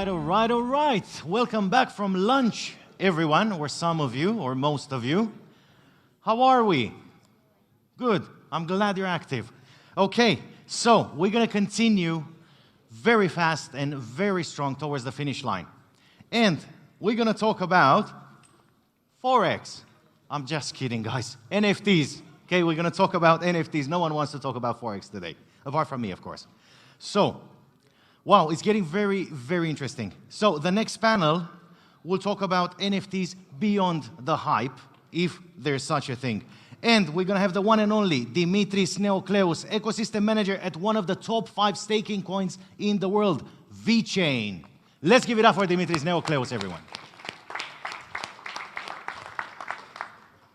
all right. Welcome back from lunch, everyone, or some of you, or most of you. How are we? Good. I'm glad you're active. Okay, so we're going to continue very fast and very strong towards the finish line. And we're going to talk about Forex. I'm just kidding, guys. NFTs. Okay, we're going to talk about NFTs. No one wants to talk about Forex today, apart from me, of course. So, wow, it's getting very, very interesting. So the next panel will talk about NFTs beyond the hype, if there's such a thing. And we're going to have the one and only Dimitris Neocleous, ecosystem manager at one of the top 5 staking coins in the world, Vechain. Let's give it up for Dimitris Neocleous, everyone.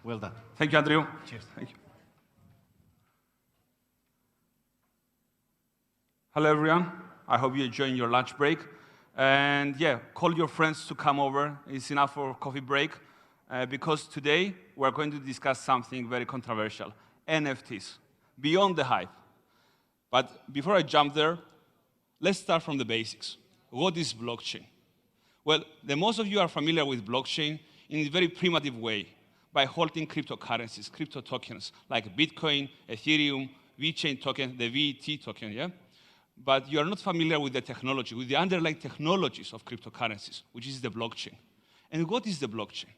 Well done. Thank you, Andrew. Cheers. Thank you. Hello, everyone. I hope you're enjoying your lunch break. And yeah, call your friends to come over. It's enough for a coffee break. Because today, we're going to discuss something very controversial, NFTs, beyond the hype. But before I jump there, let's start from the basics. What is blockchain? Well, the most of you are familiar with blockchain in a very primitive way, by holding cryptocurrencies, crypto tokens, like Bitcoin, Ethereum, Vechain token, the VET token, yeah? But you are not familiar with the technology, with the underlying technologies of cryptocurrencies, which is the blockchain. And what is the blockchain?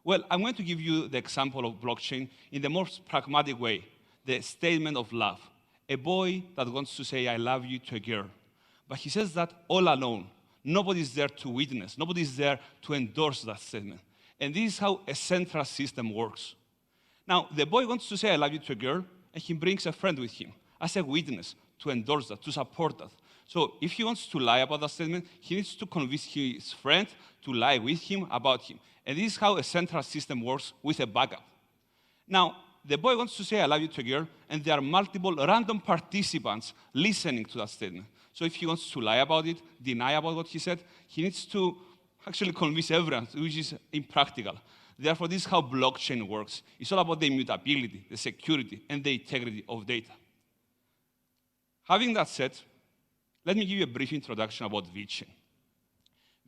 Well, I'm going to give you the example of blockchain in the most pragmatic way, the statement of love. A boy that wants to say, I love you to a girl. But he says that all alone. Nobody's there to witness. Nobody's there to endorse that statement. And this is how a central system works. Now, the boy wants to say, I love you to a girl, and he brings a friend with him as a witness to endorse that, to support that. So if he wants to lie about that statement, he needs to convince his friend to lie with him about him. And this is how a central system works with a backup. Now, the boy wants to say, I love you to a girl, and there are multiple random participants listening to that statement. So if he wants to lie about it, deny about what he said, he needs to actually convince everyone, which is impractical. Therefore, this is how blockchain works. It's all about the immutability, the security, and the integrity of data. Having that said, let me give you a brief introduction about Vechain.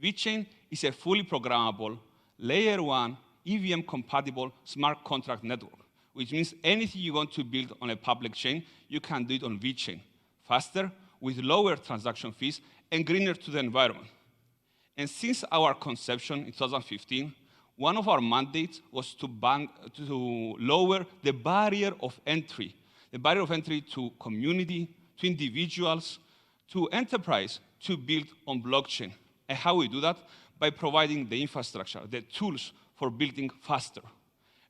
Vechain is a fully programmable, layer 1, EVM-compatible smart contract network, which means anything you want to build on a public chain, you can do it on Vechain, faster, with lower transaction fees, and greener to the environment. And since our conception in 2015, one of our mandates was to lower the barrier of entry to community, to individuals, to enterprise, to build on blockchain. And how we do that? By providing the infrastructure, the tools for building faster.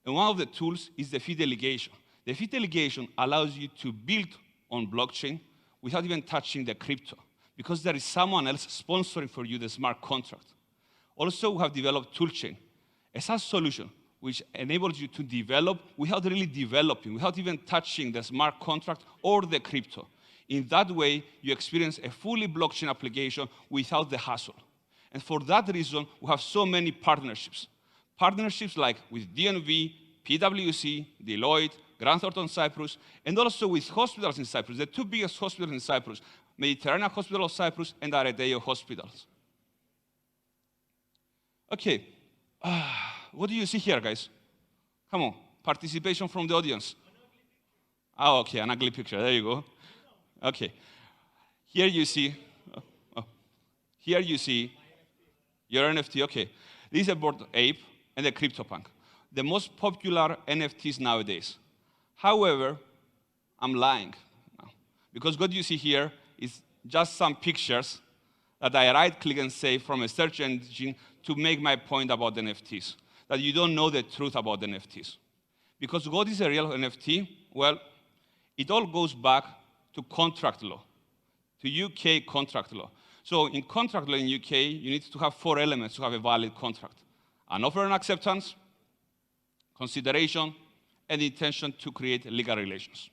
And one of the tools is the fee delegation. The fee delegation allows you to build on blockchain without even touching the crypto, because there is someone else sponsoring for you the smart contract. Also, we have developed Toolchain, a SaaS solution which enables you to develop without really developing, without even touching the smart contract or the crypto. In that way, you experience a fully blockchain application without the hassle. And for that reason, we have so many partnerships. Partnerships like with DNV, PwC, Deloitte, Grant Thornton Cyprus, and also with hospitals in Cyprus, the 2 biggest hospitals in Cyprus, Mediterranean Hospital of Cyprus and Aredeo Hospitals. Okay, what do you see here, guys? Come on, participation from the audience. Oh, okay, an ugly picture, there you go. Okay, here you see your NFT, okay. This is a Bored Ape and a CryptoPunk, the most popular NFTs nowadays. However, I'm lying now, because what you see here is just some pictures that I right-click and save from a search engine to make my point about NFTs, that you don't know the truth about NFTs. Because what is a real NFT? Well, it all goes back to contract law, to UK contract law. So in contract law in UK, you need to have 4 elements to have a valid contract: an offer and acceptance, consideration, and the intention to create legal relations.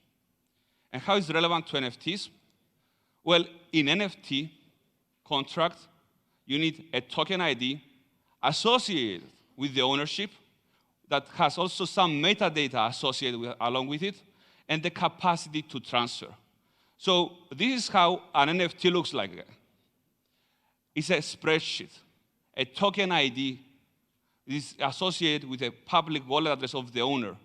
And how is it relevant to NFTs? Well, in NFT contract, you need a token ID associated with the ownership that has also some metadata associated along with it, and the capacity to transfer. So this is how an NFT looks like. is a spreadsheet. A token ID is associated with a public wallet address of the owner.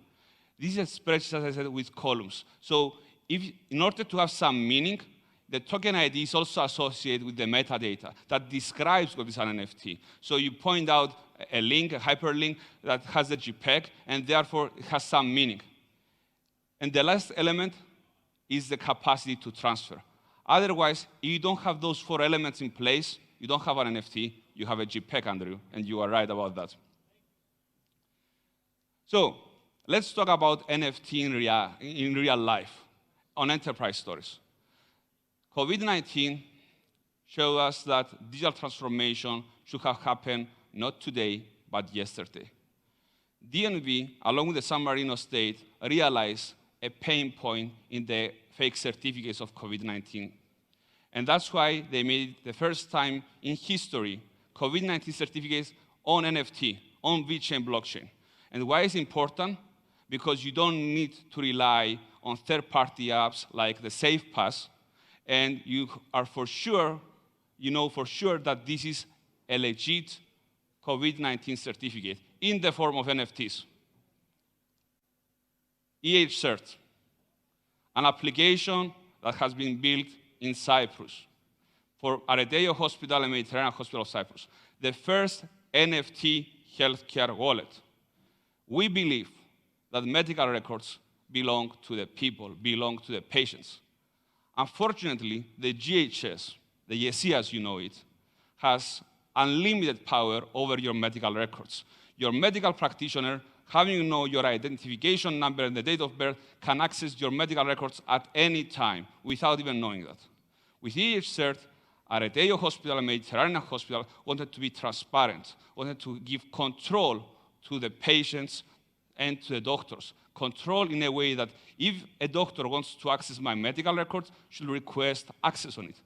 This is a spreadsheet, as I said, with columns. So in order to have some meaning, the token ID is also associated with the metadata that describes what is an NFT. So you point out a link, a hyperlink that has a JPEG, and therefore it has some meaning. And the last element is the capacity to transfer. Otherwise, if you don't have those 4 elements in place, you don't have an NFT, you have a JPEG, Andrew, and you are right about that. So let's talk about NFT in real life, on enterprise stories. COVID-19 showed us that digital transformation should have happened not today, but yesterday. DNV, along with the San Marino state, realized a pain point in the fake certificates of COVID-19. And that's why they made the first time in history COVID-19 certificates on NFT, on Vechain blockchain. And why is it important? Because you don't need to rely on third-party apps like the SafePass, and you know for sure that this is a legit COVID-19 certificate in the form of NFTs. Cert, an application that has been built in Cyprus for Areteo Hospital and Mediterranean Hospital of Cyprus, the first NFT healthcare wallet. We believe that medical records belong to the people, belong to the patients. Unfortunately, the GHS, the YESI as you know it, has unlimited power over your medical records. Your medical practitioner, having you know your identification number and the date of birth, can access your medical records at any time without even knowing that. With Cert, Areteo Hospital and Mediterranean Hospital wanted to be transparent, wanted to give control to the patients and to the doctors. Control in a way that if a doctor wants to access my medical records, should request access on it,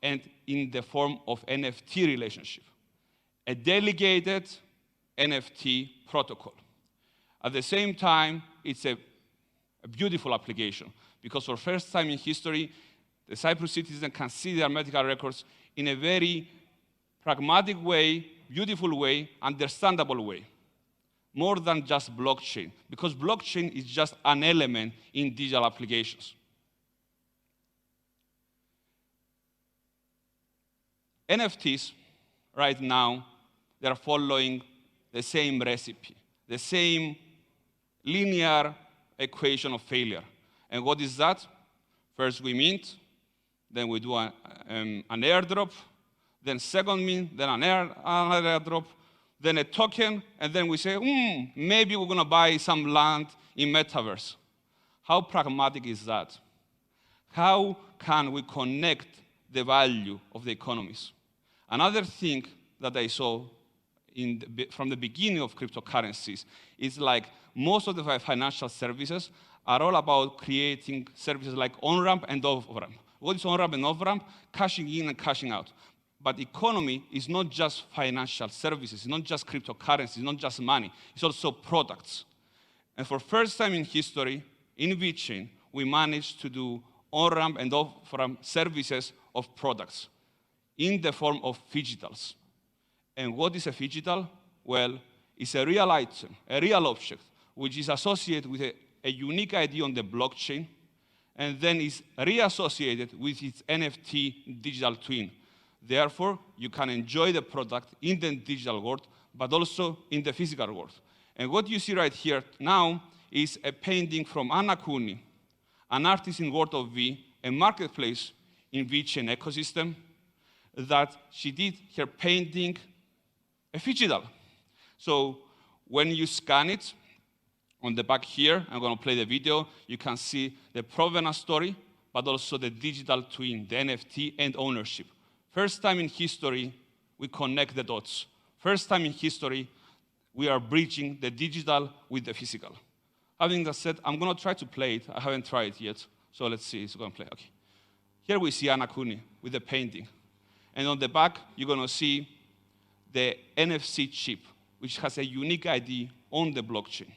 and in the form of NFT relationship. A delegated NFT protocol. At the same time, it's a beautiful application because for the first time in history, the Cyprus citizen can see their medical records in a very pragmatic way, beautiful way, understandable way. More than just blockchain, because blockchain is just an element in digital applications. NFTs, right now, they're following the same recipe, the same linear equation of failure. And what is that? First we mint, then we do an airdrop, then second mint, then another airdrop, then a token, and then we say, maybe we're going to buy some land in metaverse. How pragmatic is that? How can we connect the value of the economies? Another thing that I saw from the beginning of cryptocurrencies is like most of the financial services are all about creating services like on-ramp and off-ramp. What is on-ramp and off-ramp? Cashing in and cashing out. But economy is not just financial services, it's not just cryptocurrency, it's not just money, it's also products. And for the first time in history, in Vechain, we managed to do on-ramp and off-ramp services of products in the form of digitals. And what is a digital? Well, it's a real item, a real object, which is associated with a unique ID on the blockchain, and then is reassociated with its NFT digital twin. Therefore, you can enjoy the product in the digital world, but also in the physical world. And what you see right here now is a painting from Anna Cooney, an artist in World of V, a marketplace in Vechain ecosystem, that she did her painting a digital. So when you scan it, on the back here, I'm going to play the video, you can see the provenance story, but also the digital twin, the NFT and ownership. First time in history, we connect the dots. First time in history, we are bridging the digital with the physical. Having that said, I'm going to try to play it. I haven't tried it yet, so let's see. It's going to play. Okay. Here we see Anna Cooney with the painting. And on the back, you're going to see the NFC chip, which has a unique ID on the blockchain.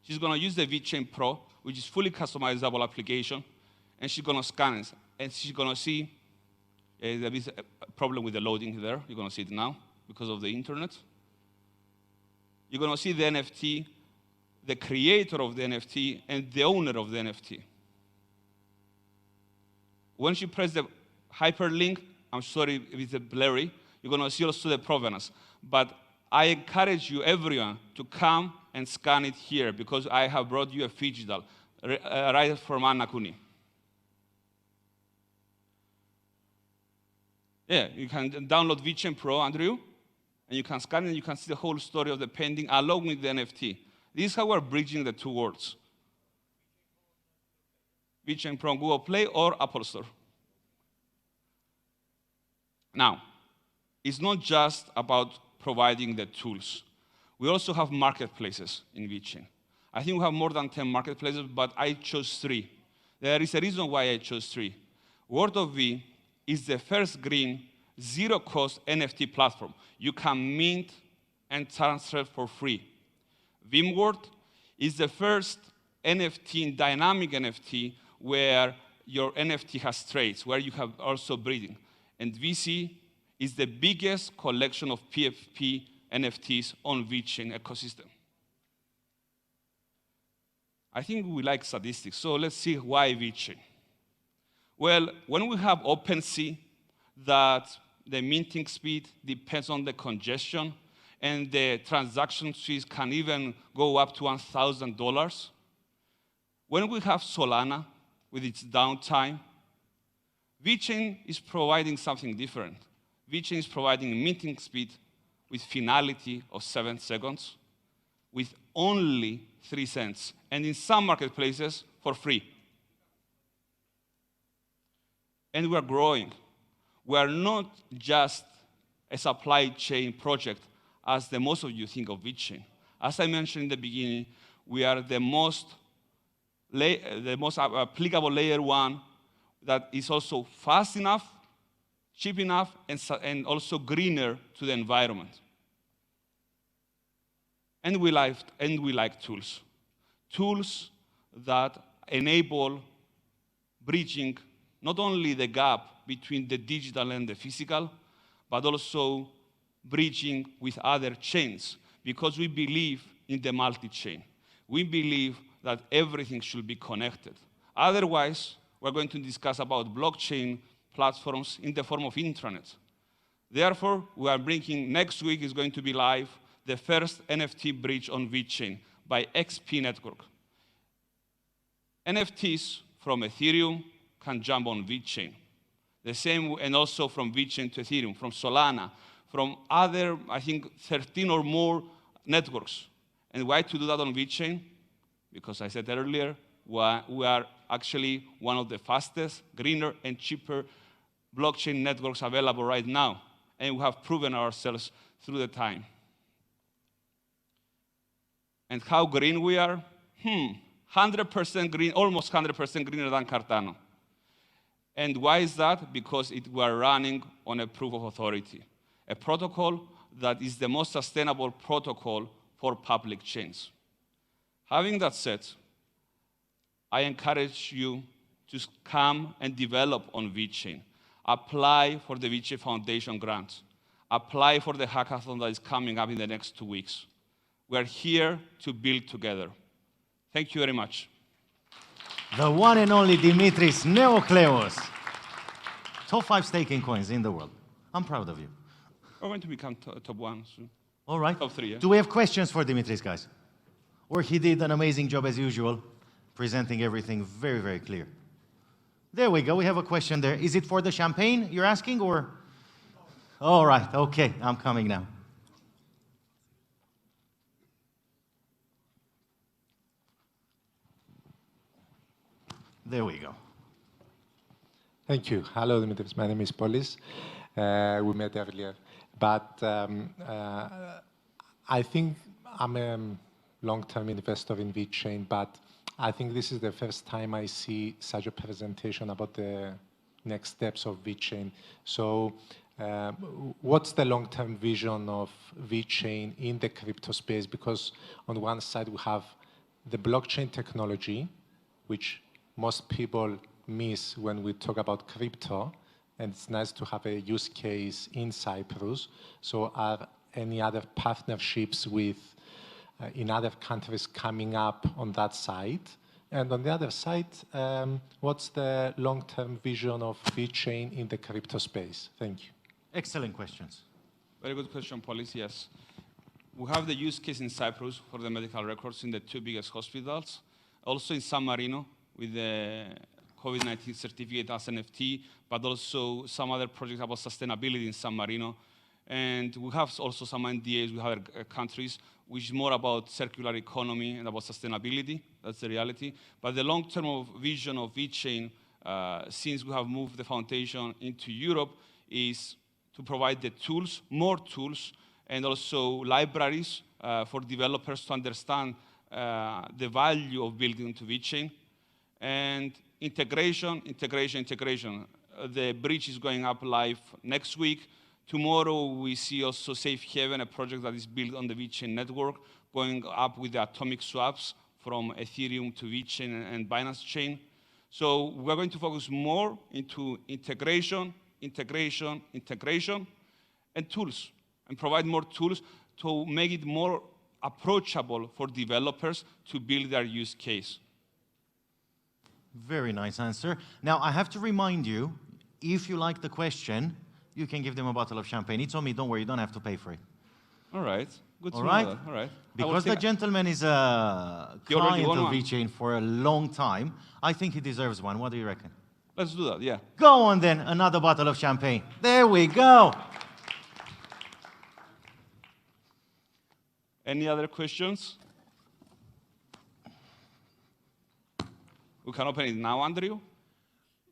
She's going to use the Vechain Pro, which is fully customizable application, and she's going to scan it, and she's going to see There is a problem with the loading there. You're going to see it now because of the internet. You're going to see the NFT, the creator of the NFT, and the owner of the NFT. Once you press the hyperlink, I'm sorry if it's blurry, you're going to see also the provenance. But I encourage you, everyone, to come and scan it here because I have brought you a digital right from Anna Kuni. Yeah, you can download Vechain Pro, Andrew, and you can scan it and you can see the whole story of the painting along with the NFT. This is how we're bridging the two worlds. Vechain Pro on Google Play or Apple Store. Now, it's not just about providing the tools. We also have marketplaces in Vechain. I think we have more than 10 marketplaces, but I chose 3. There is a reason why I chose 3. World of V is the first green, zero-cost NFT platform. You can mint and transfer for free. VMworld is the first NFT, dynamic NFT, where your NFT has traits, where you have also breeding. And VC is the biggest collection of PFP NFTs on Vechain ecosystem. I think we like statistics, so let's see why Vechain. Well, when we have OpenSea, that the minting speed depends on the congestion, and the transaction fees can even go up to $1,000. When we have Solana with its downtime, Vechain is providing something different. Vechain is providing minting speed with finality of 7 seconds, with only 3 cents, and in some marketplaces for free. And we are growing. We are not just a supply chain project, as the most of you think of Vechain. As I mentioned in the beginning, we are the most applicable layer 1 that is also fast enough, cheap enough, and also greener to the environment. And we like tools. Tools that enable bridging not only the gap between the digital and the physical, but also bridging with other chains, because we believe in the multi-chain. We believe that everything should be connected. Otherwise, we're going to discuss about blockchain platforms in the form of intranet. Therefore, we are bringing, next week is going to be live, the first NFT bridge on Vechain by XP Network. NFTs from Ethereum can jump on Vechain. The same, and also from Vechain to Ethereum, from Solana, from other, I think, 13 or more networks. And why to do that on Vechain? Because I said earlier, we are actually one of the fastest, greener, and cheaper blockchain networks available right now. And we have proven ourselves through the time. And how green we are? 100% green, almost 100% greener than Cardano. And why is that? Because we are running on a proof of authority, a protocol that is the most sustainable protocol for public chains. Having that said, I encourage you to come and develop on Vechain. Apply for the Vechain Foundation grant. Apply for the hackathon that is coming up in the next 2 weeks. We are here to build together. Thank you very much. The one and only Dimitris Neokleos. Top 5 staking coins in the world. I'm proud of you. We're going to become top 1 soon. All right. Top 3, yeah. Do we have questions for Dimitris, guys? Or he did an amazing job as usual, presenting everything very, very clear. There we go. We have a question there. Is it for the champagne you're asking, or? All right. Okay. I'm coming now. There we go. Thank you. Hello, Dimitris. My name is Polis. We met earlier. But I think I'm a long-term investor in Vechain, but I think this is the first time I see such a presentation about the next steps of Vechain. So what's the long-term vision of Vechain in the crypto space? Because on one side, we have the blockchain technology, which most people miss when we talk about crypto, and it's nice to have a use case in Cyprus. So are any other partnerships with in other countries coming up on that side? And on the other side, what's the long-term vision of Vechain in the crypto space? Thank you. Excellent questions. Very good question, Polis. Yes. We have the use case in Cyprus for the medical records in the two biggest hospitals. Also in San Marino with the COVID-19 certificate as NFT, but also some other projects about sustainability in San Marino. And we have also some NDAs with other countries, which is more about circular economy and about sustainability. That's the reality. But the long-term vision of Vechain, since we have moved the foundation into Europe, is to provide the tools, more tools, and also libraries for developers to understand the value of building into Vechain. And integration. The bridge is going up live next week. Tomorrow we see also Safe Haven, a project that is built on the Vechain network, going up with the atomic swaps from Ethereum to Vechain and Binance Chain. So we're going to focus more into integration, and tools, and provide more tools to make it more approachable for developers to build their use case. Very nice answer. Now, I have to remind you, if you like the question, you can give them a bottle of champagne. It's on me, don't worry, you don't have to pay for it. All right, good to All know right? that. All right. Because the gentleman is a He already client won of one. Vechain for a long time, I think he deserves one. What do you reckon? Let's do that, yeah. Go on then, another bottle of champagne. There we go. Any other questions? We can open it now, Andrew.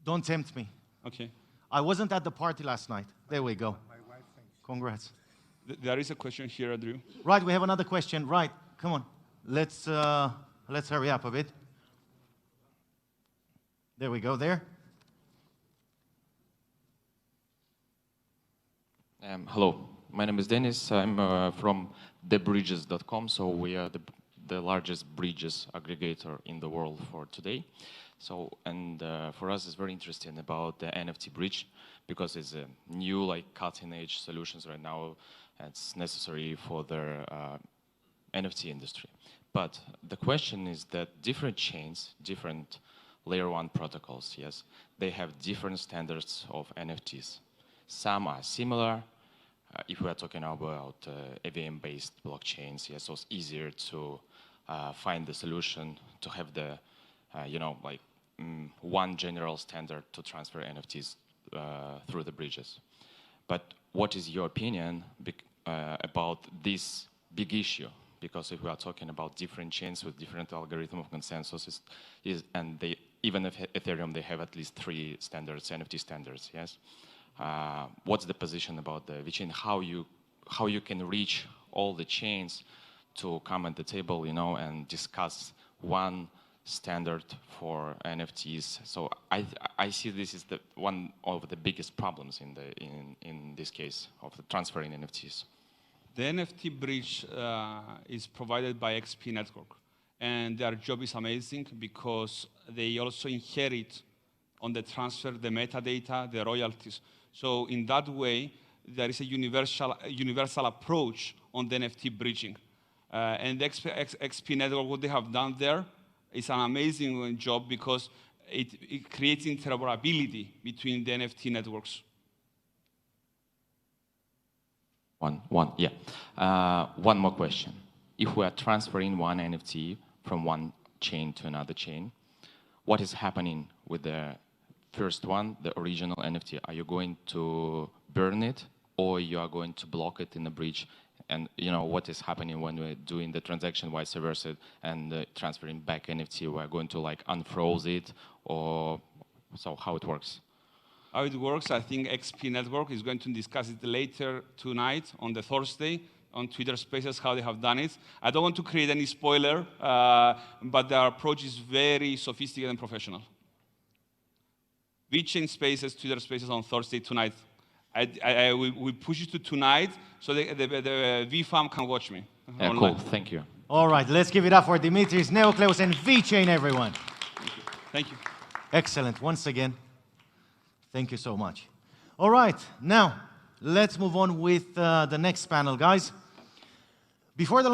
Don't tempt me. Okay. I wasn't at the party last night. There we go. Congrats. There is a question here, Andrew. Right, we have another question. Right, come on. Let's hurry up a bit. There we go, there. Hello, my name is Dennis. I'm from thebridges.com. So we are the largest bridges aggregator in the world for today. So, and for us, it's very interesting about the NFT bridge because it's a new, like, cutting-edge solutions right now. It's necessary for the NFT industry. But the question is that different chains, different layer one protocols, yes, they have different standards of NFTs. Some are similar. If we are talking about EVM-based blockchains, yes, so it's easier to find the solution to have the, one general standard to transfer NFTs through the bridges. But what is your opinion about this big issue? Because if we are talking about different chains with different algorithm of consensus, and they, even if Ethereum, they have at least 3 standards, NFT standards, yes? What's the position about the Vechain? How you can reach all the chains to come at the table, and discuss one standard for NFTs? So I see this is one of the biggest problems in this case of the transferring NFTs. The NFT bridge is provided by XP Network, and their job is amazing because they also inherit on the transfer the metadata, the royalties. So in that way, there is a universal approach on the NFT bridging. And the XP Network, what they have done there is an amazing job because it creates interoperability between the NFT networks. One more question. If we are transferring one NFT from one chain to another chain, what is happening with the first one, the original NFT? Are you going to burn it, or you are going to block it in the bridge? And what is happening when we're doing the transaction vice versa and transferring back NFT? We're going to unfroze it, or so how it works? How it works, I think XP Network is going to discuss it later tonight on the Thursday on Twitter Spaces, how they have done it. I don't want to create any spoiler, but their approach is very sophisticated and professional. Vechain Spaces, Twitter Spaces on Thursday tonight. We push it to tonight so the VFam can watch me. Cool, thank you. All right, let's give it up for Dimitris, Neocleus, and Vechain, everyone. Thank you. Excellent. Once again, thank you so much. All right, now let's move on with the next panel, guys. Before the